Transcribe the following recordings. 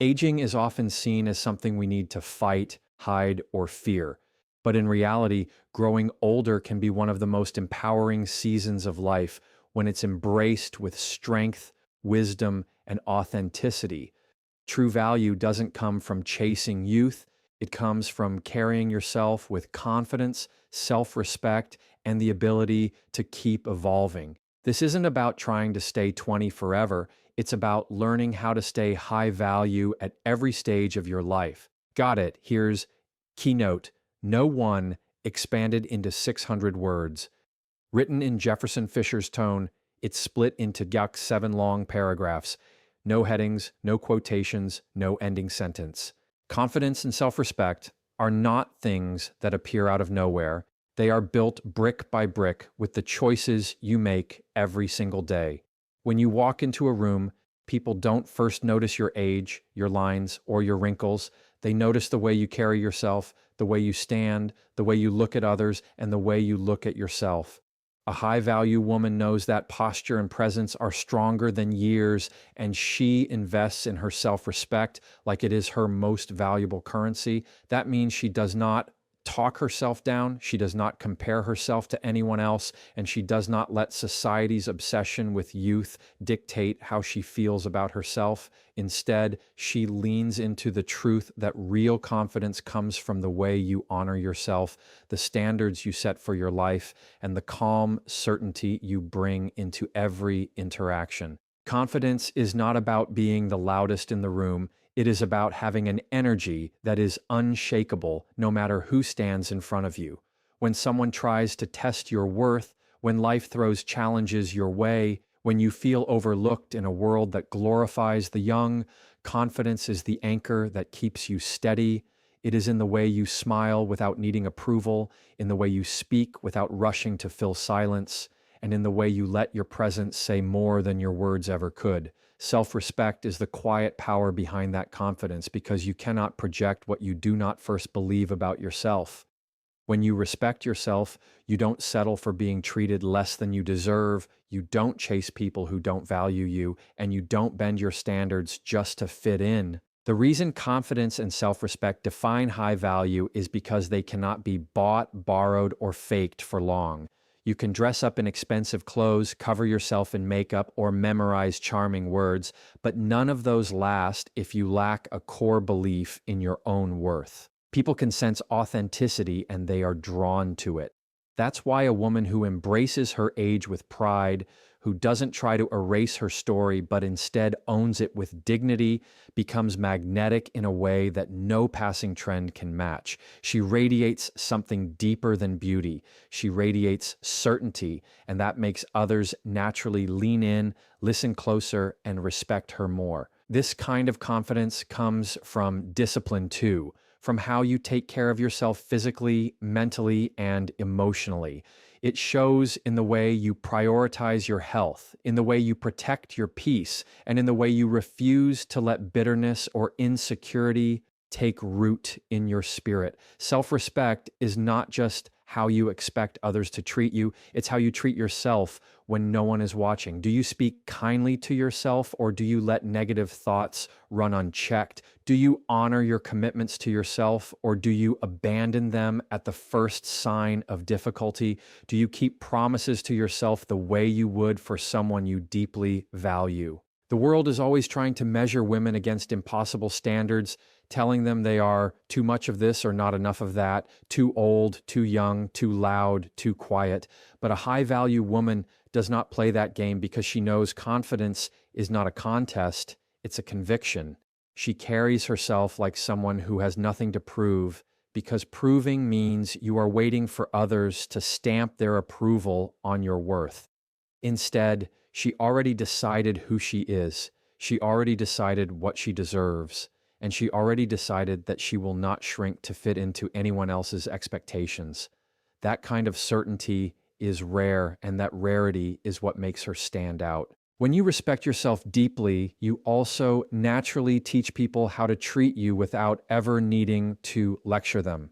Aging is often seen as something we need to fight, hide, or fear. But in reality, growing older can be one of the most empowering seasons of life when it's embraced with strength, wisdom, and authenticity. True value doesn't come from chasing youth, it comes from carrying yourself with confidence, self respect, and the ability to keep evolving. This isn't about trying to stay 20 forever, it's about learning how to stay high value at every stage of your life. Got it. Here's keynote: No One expanded into 600 words. Written in Jefferson Fisher's tone, it's split into 7 long paragraphs. No headings, no quotations, no ending sentence. Confidence and self-respect are not things that appear out of nowhere. They are built brick by brick with the choices you make every single day. When you walk into a room, people don't first notice your age, your lines, or your wrinkles. They notice the way you carry yourself, the way you stand, the way you look at others, and the way you look at yourself. A high-value woman knows that posture and presence are stronger than years, and she invests in her self-respect like it is her most valuable currency. That means she does not talk herself down, she does not compare herself to anyone else, and she does not let society's obsession with youth dictate how she feels about herself. Instead, she leans into the truth that real confidence comes from the way you honor yourself, the standards you set for your life, and the calm certainty you bring into every interaction. Confidence is not about being the loudest in the room. It is about having an energy that is unshakable no matter who stands in front of you. When someone tries to test your worth, when life throws challenges your way, when you feel overlooked in a world that glorifies the young, confidence is the anchor that keeps you steady. It is in the way you smile without needing approval, in the way you speak without rushing to fill silence, and in the way you let your presence say more than your words ever could. Self-respect is the quiet power behind that confidence because you cannot project what you do not first believe about yourself. When you respect yourself, you don't settle for being treated less than you deserve, you don't chase people who don't value you, and you don't bend your standards just to fit in. The reason confidence and self-respect define high value is because they cannot be bought, borrowed, or faked for long. You can dress up in expensive clothes, cover yourself in makeup, or memorize charming words, but none of those last if you lack a core belief in your own worth. People can sense authenticity and they are drawn to it. That's why a woman who embraces her age with pride, who doesn't try to erase her story but instead owns it with dignity, becomes magnetic in a way that no passing trend can match. She radiates something deeper than beauty. She radiates certainty, and that makes others naturally lean in, listen closer, and respect her more. This kind of confidence comes from discipline too, from how you take care of yourself physically, mentally, and emotionally. It shows in the way you prioritize your health, in the way you protect your peace, and in the way you refuse to let bitterness or insecurity take root in your spirit. Self-respect is not just how you expect others to treat you, it's how you treat yourself when no one is watching. Do you speak kindly to yourself, or do you let negative thoughts run unchecked? Do you honor your commitments to yourself, or do you abandon them at the first sign of difficulty? Do you keep promises to yourself the way you would for someone you deeply value? The world is always trying to measure women against impossible standards, telling them they are too much of this or not enough of that, too old, too young, too loud, too quiet. But a high-value woman does not play that game because she knows confidence is not a contest, it's a conviction. She carries herself like someone who has nothing to prove, because proving means you are waiting for others to stamp their approval on your worth. Instead, she already decided who she is. She already decided what she deserves. And she already decided that she will not shrink to fit into anyone else's expectations. That kind of certainty is rare, and that rarity is what makes her stand out. When you respect yourself deeply, you also naturally teach people how to treat you without ever needing to lecture them.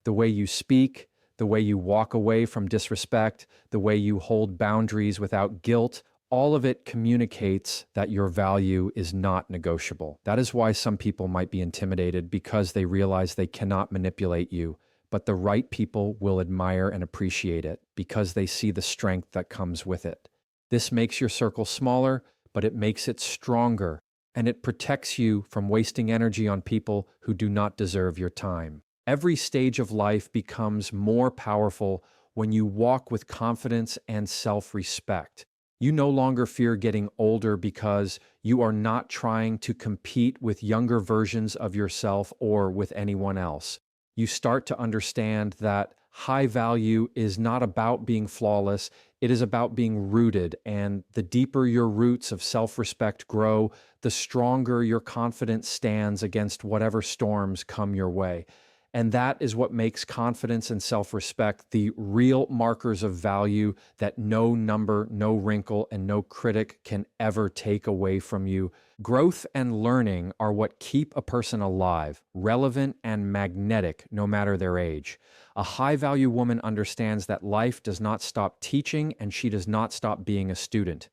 The way you speak, the way you walk away from disrespect, the way you hold boundaries without guilt, All of it communicates that your value is not negotiable. That is why some people might be intimidated because they realize they cannot manipulate you. But the right people will admire and appreciate it because they see the strength that comes with it. This makes your circle smaller, but it makes it stronger, and it protects you from wasting energy on people who do not deserve your time. Every stage of life becomes more powerful when you walk with confidence and self-respect. You no longer fear getting older because you are not trying to compete with younger versions of yourself or with anyone else. You start to understand that high value is not about being flawless, it is about being rooted, and the deeper your roots of self-respect grow, the stronger your confidence stands against whatever storms come your way. And that is what makes confidence and self-respect the real markers of value that no number, no wrinkle, and no critic can ever take away from you. Growth and learning are what keep a person alive, relevant, and magnetic no matter their age. A high-value woman understands that life does not stop teaching and she does not stop being a student.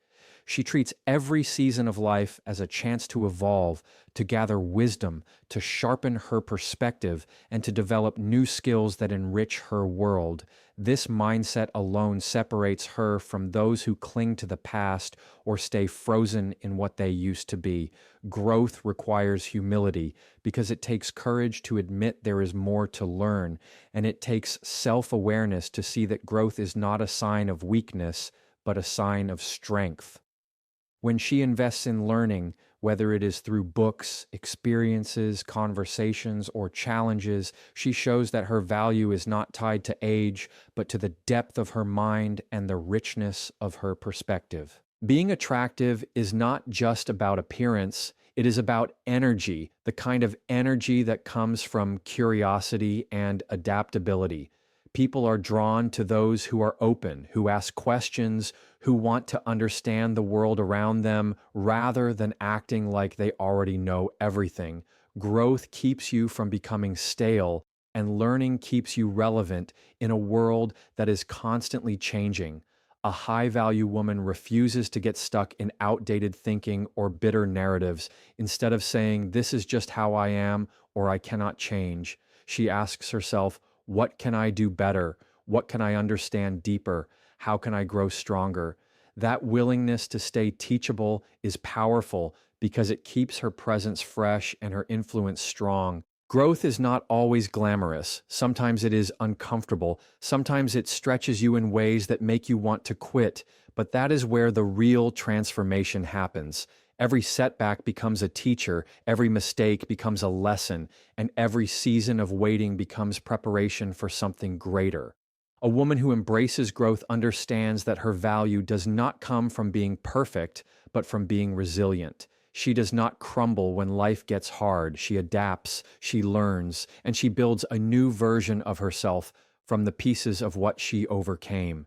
She treats every season of life as a chance to evolve, to gather wisdom, to sharpen her perspective, and to develop new skills that enrich her world. This mindset alone separates her from those who cling to the past or stay frozen in what they used to be. Growth requires humility because it takes courage to admit there is more to learn, and it takes self-awareness to see that growth is not a sign of weakness, but a sign of strength. When she invests in learning, whether it is through books, experiences, conversations, or challenges, she shows that her value is not tied to age, but to the depth of her mind and the richness of her perspective. Being attractive is not just about appearance, it is about energy, the kind of energy that comes from curiosity and adaptability. People are drawn to those who are open, who ask questions, who want to understand the world around them rather than acting like they already know everything. Growth keeps you from becoming stale, and learning keeps you relevant in a world that is constantly changing. A high-value woman refuses to get stuck in outdated thinking or bitter narratives. Instead of saying, "This is just how I am," or "I cannot change," she asks herself, "What can I do better? What can I understand deeper? How can I grow stronger?" That willingness to stay teachable is powerful because it keeps her presence fresh and her influence strong. Growth is not always glamorous. Sometimes it is uncomfortable. Sometimes it stretches you in ways that make you want to quit. But that is where the real transformation happens. Every setback becomes a teacher, every mistake becomes a lesson, and every season of waiting becomes preparation for something greater. A woman who embraces growth understands that her value does not come from being perfect, but from being resilient. She does not crumble when life gets hard. She adapts, she learns, and she builds a new version of herself from the pieces of what she overcame.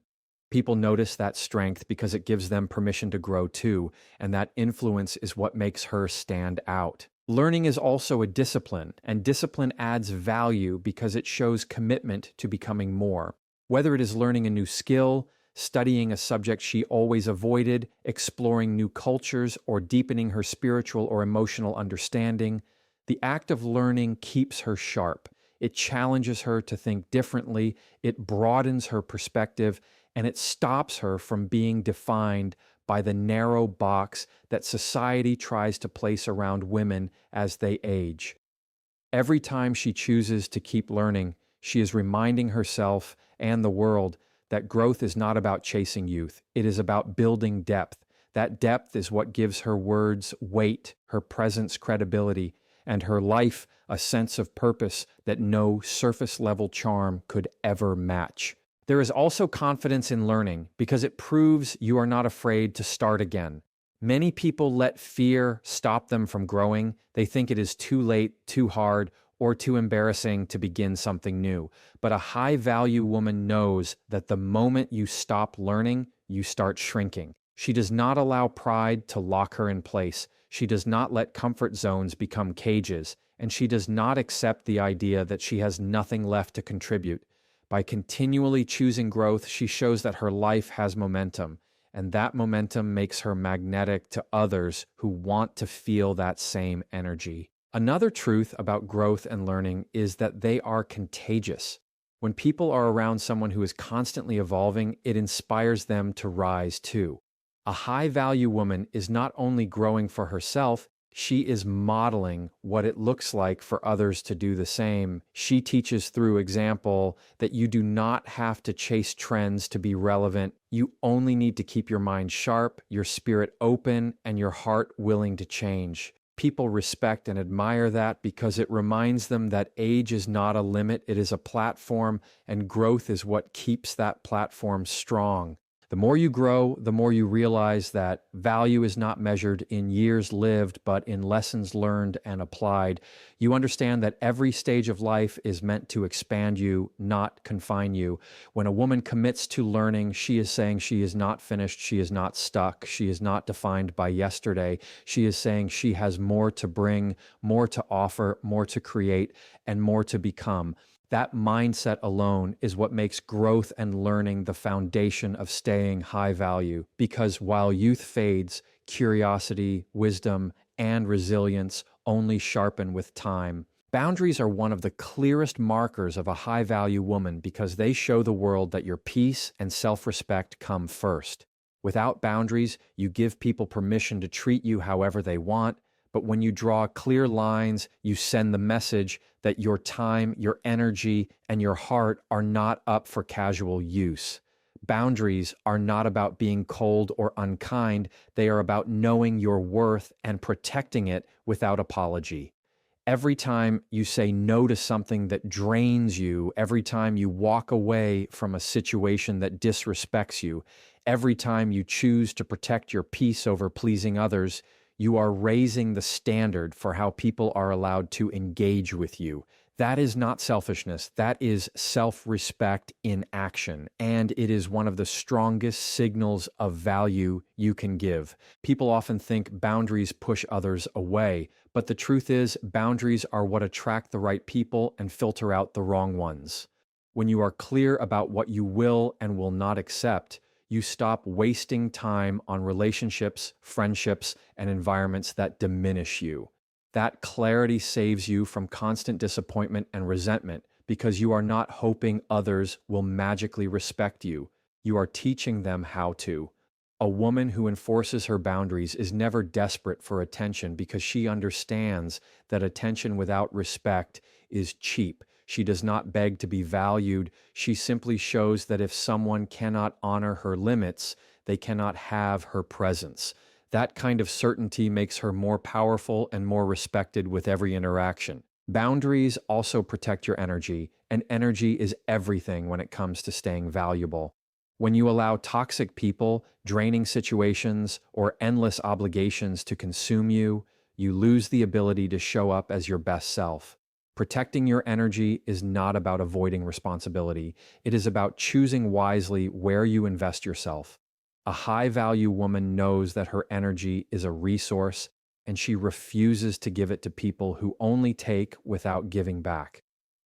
People notice that strength because it gives them permission to grow too, and that influence is what makes her stand out. Learning is also a discipline, and discipline adds value because it shows commitment to becoming more. Whether it is learning a new skill, studying a subject she always avoided, exploring new cultures, or deepening her spiritual or emotional understanding, the act of learning keeps her sharp. It challenges her to think differently, it broadens her perspective, and it stops her from being defined by the narrow box that society tries to place around women as they age. Every time she chooses to keep learning, she is reminding herself and the world that growth is not about chasing youth. It is about building depth. That depth is what gives her words weight, her presence credibility, and her life a sense of purpose that no surface-level charm could ever match. There is also confidence in learning because it proves you are not afraid to start again. Many people let fear stop them from growing. They think it is too late, too hard, or too embarrassing to begin something new. But a high-value woman knows that the moment you stop learning, you start shrinking. She does not allow pride to lock her in place. She does not let comfort zones become cages, and she does not accept the idea that she has nothing left to contribute. By continually choosing growth, she shows that her life has momentum, and that momentum makes her magnetic to others who want to feel that same energy. Another truth about growth and learning is that they are contagious. When people are around someone who is constantly evolving, it inspires them to rise too. A high-value woman is not only growing for herself, she is modeling what it looks like for others to do the same. She teaches through example that you do not have to chase trends to be relevant. You only need to keep your mind sharp, your spirit open, and your heart willing to change. People respect and admire that because it reminds them that age is not a limit, it is a platform, and growth is what keeps that platform strong. The more you grow, the more you realize that value is not measured in years lived, but in lessons learned and applied. You understand that every stage of life is meant to expand you, not confine you. When a woman commits to learning, she is saying she is not finished, she is not stuck, she is not defined by yesterday. She is saying she has more to bring, more to offer, more to create, and more to become. That mindset alone is what makes growth and learning the foundation of staying high value. Because while youth fades, curiosity, wisdom, and resilience only sharpen with time. Boundaries are one of the clearest markers of a high value woman because they show the world that your peace and self-respect come first. Without boundaries, you give people permission to treat you however they want. But when you draw clear lines, you send the message that your time, your energy, and your heart are not up for casual use. Boundaries are not about being cold or unkind. They are about knowing your worth and protecting it without apology. Every time you say no to something that drains you, every time you walk away from a situation that disrespects you, every time you choose to protect your peace over pleasing others, you are raising the standard for how people are allowed to engage with you. That is not selfishness. That is self-respect in action. And it is one of the strongest signals of value you can give. People often think boundaries push others away, but the truth is boundaries are what attract the right people and filter out the wrong ones. When you are clear about what you will and will not accept, you stop wasting time on relationships, friendships, and environments that diminish you. That clarity saves you from constant disappointment and resentment because you are not hoping others will magically respect you. You are teaching them how to. A woman who enforces her boundaries is never desperate for attention because she understands that attention without respect is cheap. She does not beg to be valued. She simply shows that if someone cannot honor her limits, they cannot have her presence. That kind of certainty makes her more powerful and more respected with every interaction. Boundaries also protect your energy, and energy is everything when it comes to staying valuable. When you allow toxic people, draining situations, or endless obligations to consume you, you lose the ability to show up as your best self. Protecting your energy is not about avoiding responsibility. It is about choosing wisely where you invest yourself. A high-value woman knows that her energy is a resource, and she refuses to give it to people who only take without giving back.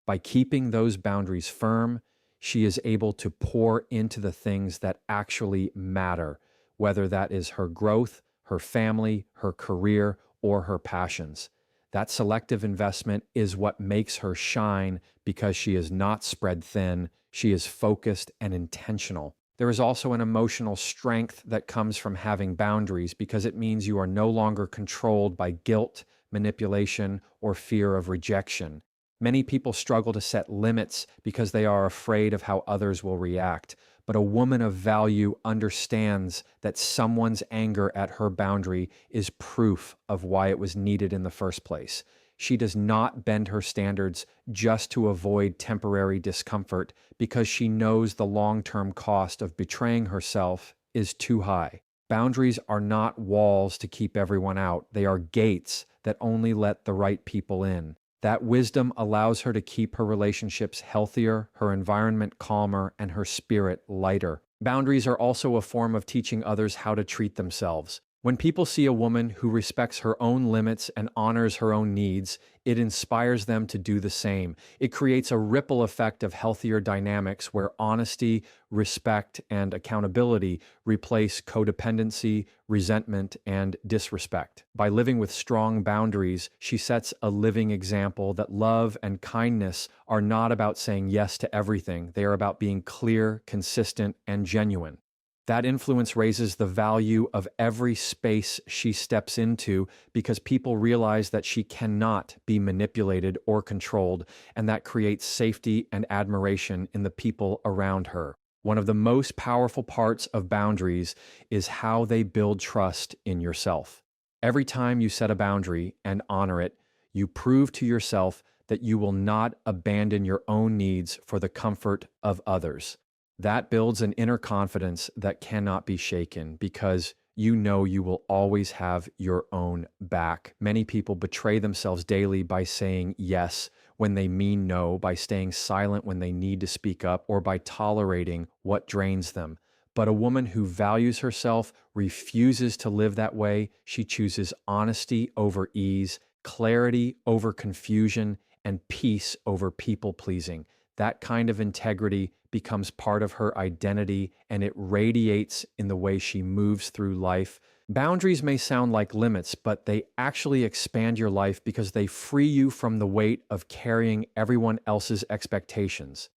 By keeping those boundaries firm, she is able to pour into the things that actually matter, whether that is her growth, her family, her career, or her passions. That selective investment is what makes her shine because she is not spread thin, she is focused and intentional. There is also an emotional strength that comes from having boundaries because it means you are no longer controlled by guilt, manipulation, or fear of rejection. Many people struggle to set limits because they are afraid of how others will react. But a woman of value understands that someone's anger at her boundary is proof of why it was needed in the first place. She does not bend her standards just to avoid temporary discomfort because she knows the long-term cost of betraying herself is too high. Boundaries are not walls to keep everyone out. They are gates that only let the right people in. That wisdom allows her to keep her relationships healthier, her environment calmer, and her spirit lighter. Boundaries are also a form of teaching others how to treat themselves. When people see a woman who respects her own limits and honors her own needs, it inspires them to do the same. It creates a ripple effect of healthier dynamics where honesty, respect, and accountability replace codependency, resentment, and disrespect. By living with strong boundaries, she sets a living example that love and kindness are not about saying yes to everything. They are about being clear, consistent, and genuine. That influence raises the value of every space she steps into because people realize that she cannot be manipulated or controlled, and that creates safety and admiration in the people around her. One of the most powerful parts of boundaries is how they build trust in yourself. Every time you set a boundary and honor it, you prove to yourself that you will not abandon your own needs for the comfort of others. That builds an inner confidence that cannot be shaken because you know you will always have your own back. Many people betray themselves daily by saying yes when they mean no, by staying silent when they need to speak up, or by tolerating what drains them. But a woman who values herself refuses to live that way. She chooses honesty over ease, clarity over confusion, and peace over people pleasing. That kind of integrity becomes part of her identity, and it radiates in the way she moves through life. Boundaries may sound like limits, but they actually expand your life because they free you from the weight of carrying everyone else's expectations.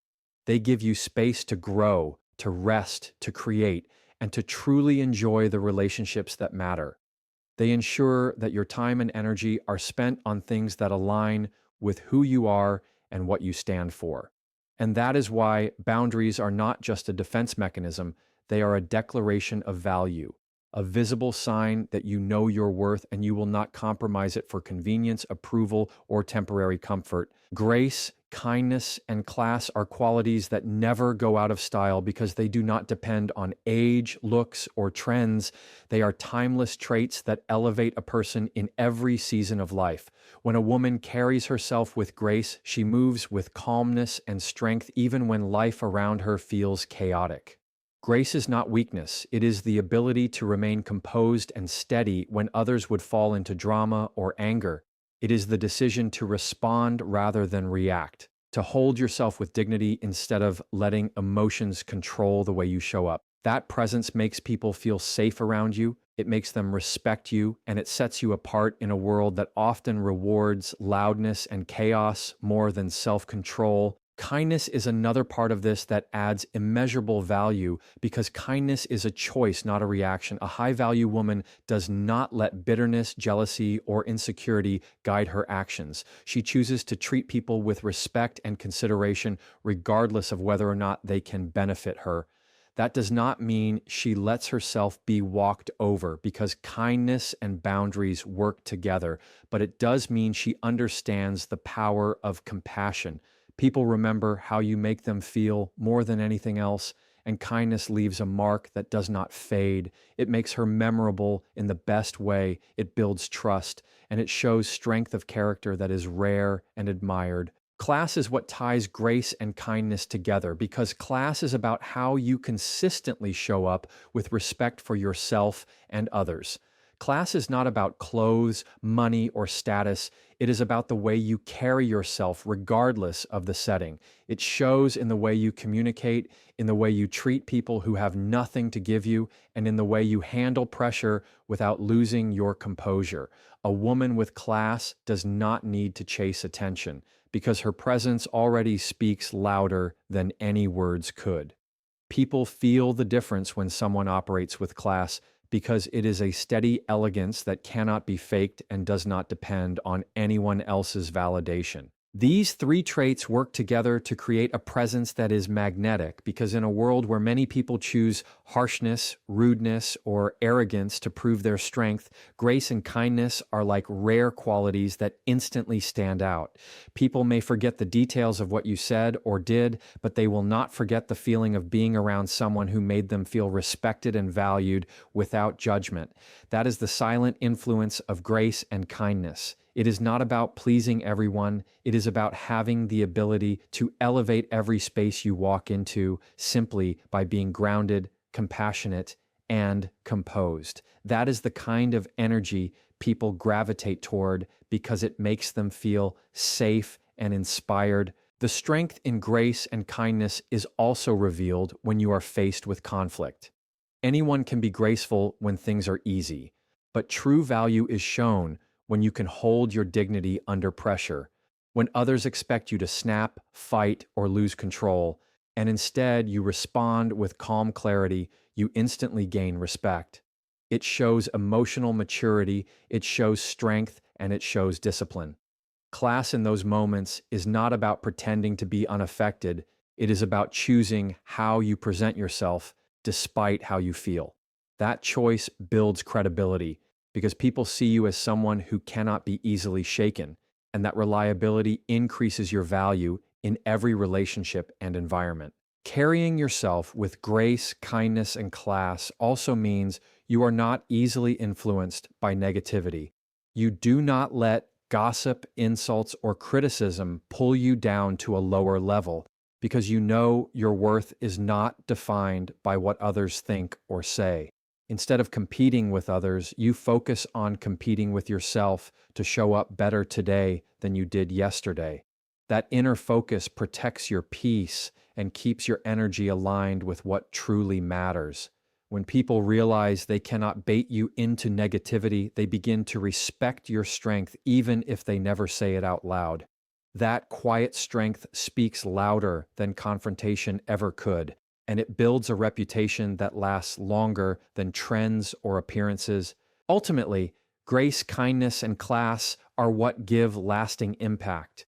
They give you space to grow, to rest, to create, and to truly enjoy the relationships that matter. They ensure that your time and energy are spent on things that align with who you are and what you stand for. And that is why boundaries are not just a defense mechanism, they are a declaration of value, a visible sign that you know your worth and you will not compromise it for convenience, approval, or temporary comfort. Grace, kindness, and class are qualities that never go out of style because they do not depend on age, looks, or trends. They are timeless traits that elevate a person in every season of life. When a woman carries herself with grace, she moves with calmness and strength even when life around her feels chaotic. Grace is not weakness. It is the ability to remain composed and steady when others would fall into drama or anger. It is the decision to respond rather than react, to hold yourself with dignity instead of letting emotions control the way you show up. That presence makes people feel safe around you, it makes them respect you, and it sets you apart in a world that often rewards loudness and chaos more than self-control. Kindness is another part of this that adds immeasurable value because kindness is a choice, not a reaction. A high-value woman does not let bitterness, jealousy, or insecurity guide her actions. She chooses to treat people with respect and consideration regardless of whether or not they can benefit her. That does not mean she lets herself be walked over because kindness and boundaries work together, but it does mean she understands the power of compassion. People remember how you make them feel more than anything else, and kindness leaves a mark that does not fade. It makes her memorable in the best way. It builds trust, and it shows strength of character that is rare and admired. Class is what ties grace and kindness together because class is about how you consistently show up with respect for yourself and others. Class is not about clothes, money, or status. It is about the way you carry yourself regardless of the setting. It shows in the way you communicate, in the way you treat people who have nothing to give you, and in the way you handle pressure without losing your composure. A woman with class does not need to chase attention because her presence already speaks louder than any words could. People feel the difference when someone operates with class because it is a steady elegance that cannot be faked and does not depend on anyone else's validation. These three traits work together to create a presence that is magnetic because in a world where many people choose harshness, rudeness, or arrogance to prove their strength, grace and kindness are like rare qualities that instantly stand out. People may forget the details of what you said or did, but they will not forget the feeling of being around someone who made them feel respected and valued without judgment. That is the silent influence of grace and kindness. It is not about pleasing everyone. It is about having the ability to elevate every space you walk into simply by being grounded, compassionate, and composed. That is the kind of energy people gravitate toward because it makes them feel safe and inspired. The strength in grace and kindness is also revealed when you are faced with conflict. Anyone can be graceful when things are easy, but true value is shown when you can hold your dignity under pressure, when others expect you to snap, fight, or lose control, and instead you respond with calm clarity, you instantly gain respect. It shows emotional maturity, it shows strength, and it shows discipline. Class in those moments is not about pretending to be unaffected, it is about choosing how you present yourself despite how you feel. That choice builds credibility because people see you as someone who cannot be easily shaken, and that reliability increases your value in every relationship and environment. Carrying yourself with grace, kindness, and class also means you are not easily influenced by negativity. You do not let gossip, insults, or criticism pull you down to a lower level because you know your worth is not defined by what others think or say. Instead of competing with others, you focus on competing with yourself to show up better today than you did yesterday. That inner focus protects your peace and keeps your energy aligned with what truly matters. When people realize they cannot bait you into negativity, they begin to respect your strength even if they never say it out loud. That quiet strength speaks louder than confrontation ever could, and it builds a reputation that lasts longer than trends or appearances. Ultimately, grace, kindness, and class are what give lasting impact.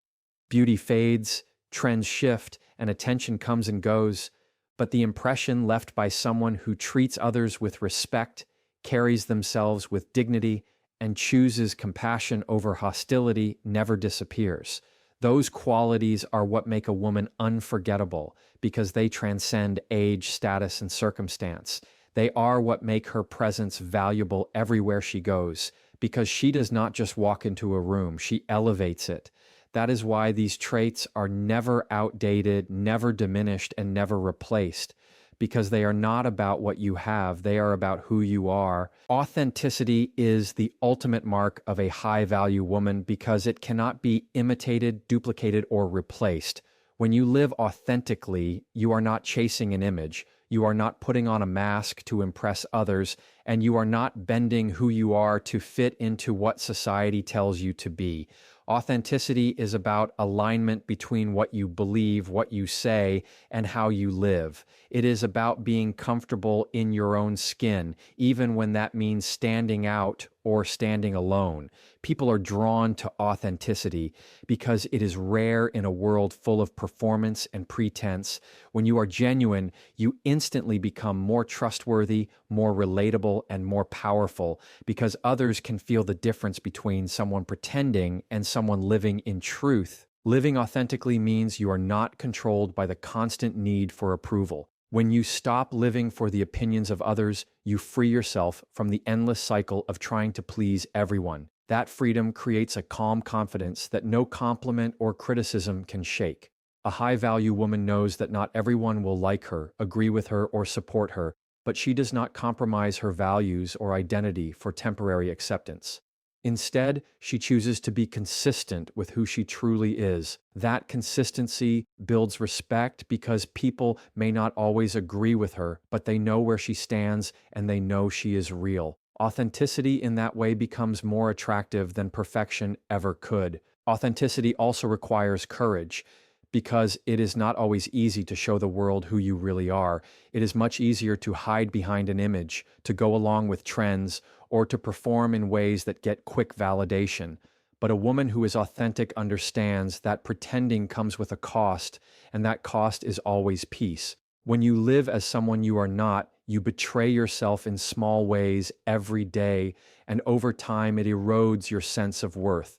Beauty fades, trends shift, and attention comes and goes, but the impression left by someone who treats others with respect, carries themselves with dignity, and chooses compassion over hostility never disappears. Those qualities are what make a woman unforgettable because they transcend age, status, and circumstance. They are what make her presence valuable everywhere she goes because she does not just walk into a room, she elevates it. That is why these traits are never outdated, never diminished, and never replaced, because they are not about what you have, they are about who you are. Authenticity is the ultimate mark of a high-value woman because it cannot be imitated, duplicated, or replaced. When you live authentically, you are not chasing an image, you are not putting on a mask to impress others, and you are not bending who you are to fit into what society tells you to be. Authenticity is about alignment between what you believe, what you say, and how you live. It is about being comfortable in your own skin, even when that means standing out or standing alone. People are drawn to authenticity because it is rare in a world full of performance and pretense. When you are genuine, you instantly become more trustworthy, more relatable, and more powerful because others can feel the difference between someone pretending and someone living in truth. Living authentically means you are not controlled by the constant need for approval. When you stop living for the opinions of others, you free yourself from the endless cycle of trying to please everyone. That freedom creates a calm confidence that no compliment or criticism can shake. A high-value woman knows that not everyone will like her, agree with her, or support her, but she does not compromise her values or identity for temporary acceptance. Instead, she chooses to be consistent with who she truly is. That consistency builds respect because people may not always agree with her, but they know where she stands and they know she is real. Authenticity in that way becomes more attractive than perfection ever could. Authenticity also requires courage because it is not always easy to show the world who you really are. It is much easier to hide behind an image, to go along with trends, or to perform in ways that get quick validation. But a woman who is authentic understands that pretending comes with a cost, and that cost is always peace. When you live as someone you are not, you betray yourself in small ways every day, and over time it erodes your sense of worth.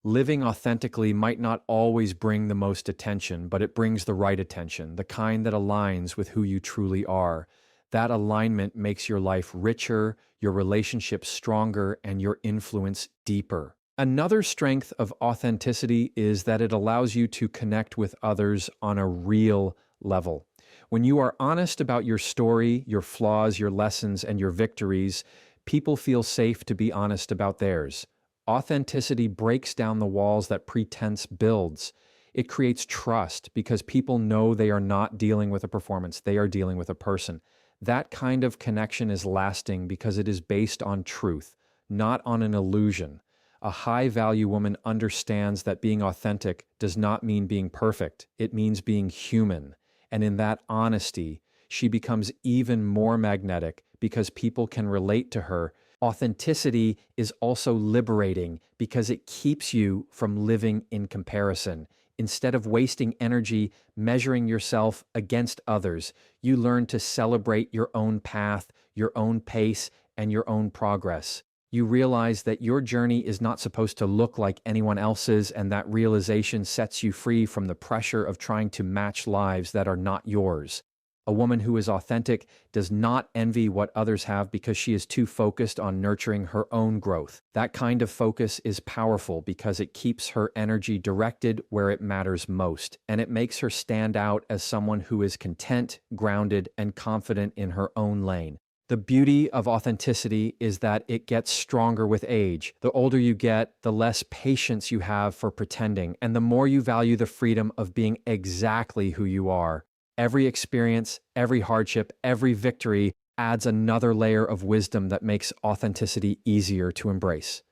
Living authentically might not always bring the most attention, but it brings the right attention, the kind that aligns with who you truly are. That alignment makes your life richer, your relationships stronger, and your influence deeper. Another strength of authenticity is that it allows you to connect with others on a real level. When you are honest about your story, your flaws, your lessons, and your victories, people feel safe to be honest about theirs. Authenticity breaks down the walls that pretense builds. It creates trust because people know they are not dealing with a performance, they are dealing with a person. That kind of connection is lasting because it is based on truth, not on an illusion. A high value woman understands that being authentic does not mean being perfect, it means being human. And in that honesty, she becomes even more magnetic because people can relate to her. Authenticity is also liberating because it keeps you from living in comparison. Instead of wasting energy measuring yourself against others, you learn to celebrate your own path, your own pace, and your own progress. You realize that your journey is not supposed to look like anyone else's, and that realization sets you free from the pressure of trying to match lives that are not yours. A woman who is authentic does not envy what others have because she is too focused on nurturing her own growth. That kind of focus is powerful because it keeps her energy directed where it matters most, and it makes her stand out as someone who is content, grounded, and confident in her own lane. The beauty of authenticity is that it gets stronger with age. The older you get, the less patience you have for pretending, and the more you value the freedom of being exactly who you are. Every experience, every hardship, every victory adds another layer of wisdom that makes authenticity easier to embrace.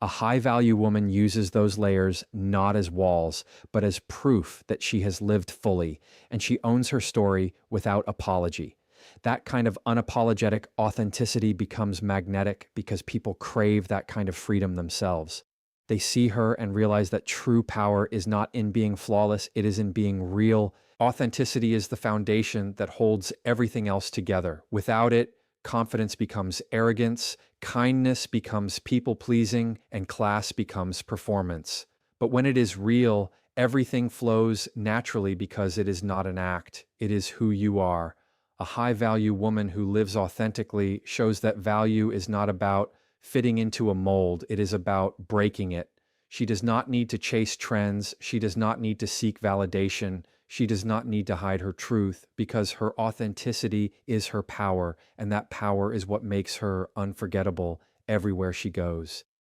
A high-value woman uses those layers not as walls, but as proof that she has lived fully, and she owns her story without apology. That kind of unapologetic authenticity becomes magnetic because people crave that kind of freedom themselves. They see her and realize that true power is not in being flawless, it is in being real. Authenticity is the foundation that holds everything else together. Without it, confidence becomes arrogance, kindness becomes people-pleasing, and class becomes performance. But when it is real, everything flows naturally because it is not an act, it is who you are. A high-value woman who lives authentically shows that value is not about fitting into a mold, it is about breaking it. She does not need to chase trends, she does not need to seek validation, she does not need to hide her truth because her authenticity is her power, and that power is what makes her unforgettable everywhere she goes.